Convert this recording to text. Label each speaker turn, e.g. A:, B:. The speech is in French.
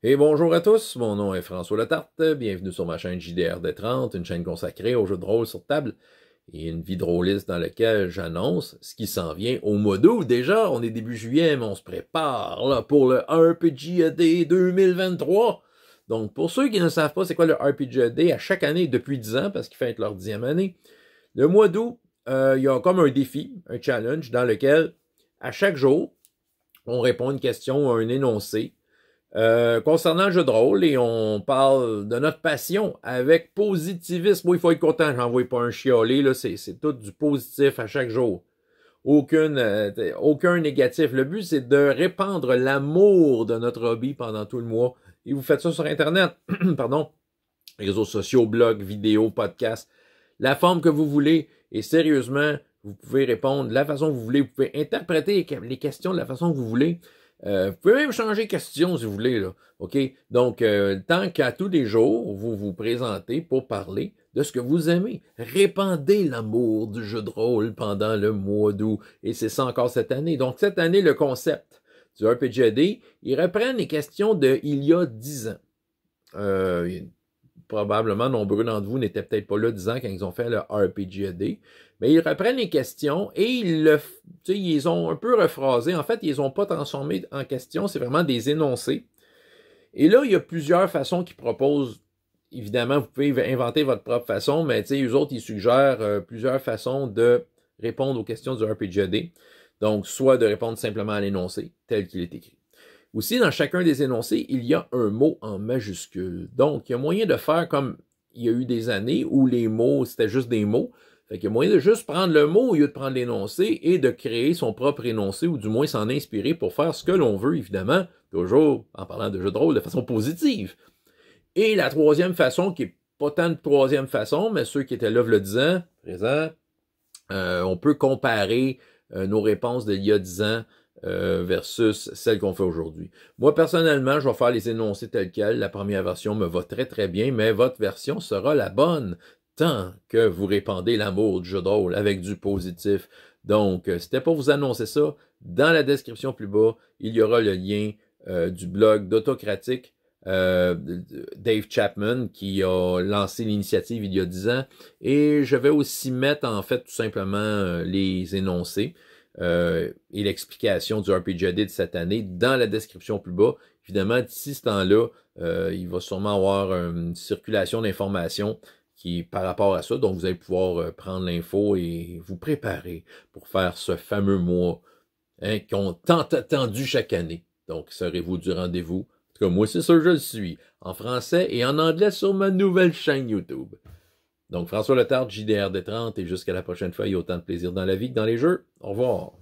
A: Et bonjour à tous, mon nom est François Letarte, bienvenue sur ma chaîne JDR des 30, une chaîne consacrée aux jeux de rôle sur table et une vie drôliste dans laquelle j'annonce ce qui s'en vient au mois d'août. Déjà, on est début juillet, mais on se prépare là, pour le RPG 2023. Donc, pour ceux qui ne savent pas c'est quoi le RPG à chaque année depuis 10 ans, parce qu'ils fêtent leur 10e année, le mois d'août, il y a comme un défi, un challenge, dans lequel, à chaque jour, on répond à une question, à un énoncé, concernant le jeu de rôle, et on parle de notre passion avec positivisme. Oui, il faut être content, j'envoie pas un chiolé, là, c'est tout du positif à chaque jour. Aucun négatif. Le but, c'est de répandre l'amour de notre hobby pendant tout le mois. Et vous faites ça sur Internet, pardon, réseaux sociaux, blogs, vidéos, podcasts, la forme que vous voulez. Et sérieusement, vous pouvez répondre de la façon que vous voulez. Vous pouvez interpréter les questions de la façon que vous voulez. Vous pouvez même changer question si vous voulez, là. OK? Donc, tant qu'à tous les jours, vous vous présentez pour parler de ce que vous aimez. Répandez l'amour du jeu de rôle pendant le mois d'août. Et c'est ça encore cette année. Donc, cette année, le concept du RPGAD, il reprend les questions de il y a 10 ans. Probablement, nombreux d'entre vous n'étaient peut-être pas là 10 ans quand ils ont fait le RPGAD, mais ils reprennent les questions et ils ont un peu rephrasé. En fait, ils les ont pas transformé en questions, c'est vraiment des énoncés. Et là, il y a plusieurs façons qu'ils proposent. Évidemment, vous pouvez inventer votre propre façon, mais eux autres, ils suggèrent plusieurs façons de répondre aux questions du RPGAD. Donc, soit de répondre simplement à l'énoncé, tel qu'il est écrit. Aussi, dans chacun des énoncés, il y a un mot en majuscule. Donc, il y a moyen de faire comme il y a eu des années où les mots, c'était juste des mots. Fait qu'il y a moyen de juste prendre le mot au lieu de prendre l'énoncé et de créer son propre énoncé ou du moins s'en inspirer pour faire ce que l'on veut, évidemment, toujours en parlant de jeu de rôle de façon positive. Et la troisième façon, qui est pas tant de troisième façon, mais ceux qui étaient là le 10 ans, présent, on peut comparer nos réponses d'il y a 10 ans versus celle qu'on fait aujourd'hui. Moi, personnellement, je vais faire les énoncés tels quels. La première version me va très, très bien, mais votre version sera la bonne tant que vous répandez l'amour du jeu de rôle avec du positif. Donc, c'était pour vous annoncer ça. Dans la description plus bas, il y aura le lien du blog d'Autocratique, Dave Chapman, qui a lancé l'initiative il y a 10 ans. Et je vais aussi mettre, en fait, tout simplement les énoncés et l'explication du RPGAD de cette année dans la description plus bas. Évidemment, d'ici ce temps-là, il va sûrement avoir une circulation d'informations qui par rapport à ça. Donc, vous allez pouvoir prendre l'info et vous préparer pour faire ce fameux mois qu'on tant attendu chaque année. Donc, serez-vous du rendez-vous? En tout cas, moi, c'est sûr, je le suis. En français et en anglais sur ma nouvelle chaîne YouTube. Donc, François Letarte, JDR des 30, et jusqu'à la prochaine fois, il y a autant de plaisir dans la vie que dans les jeux. Au revoir.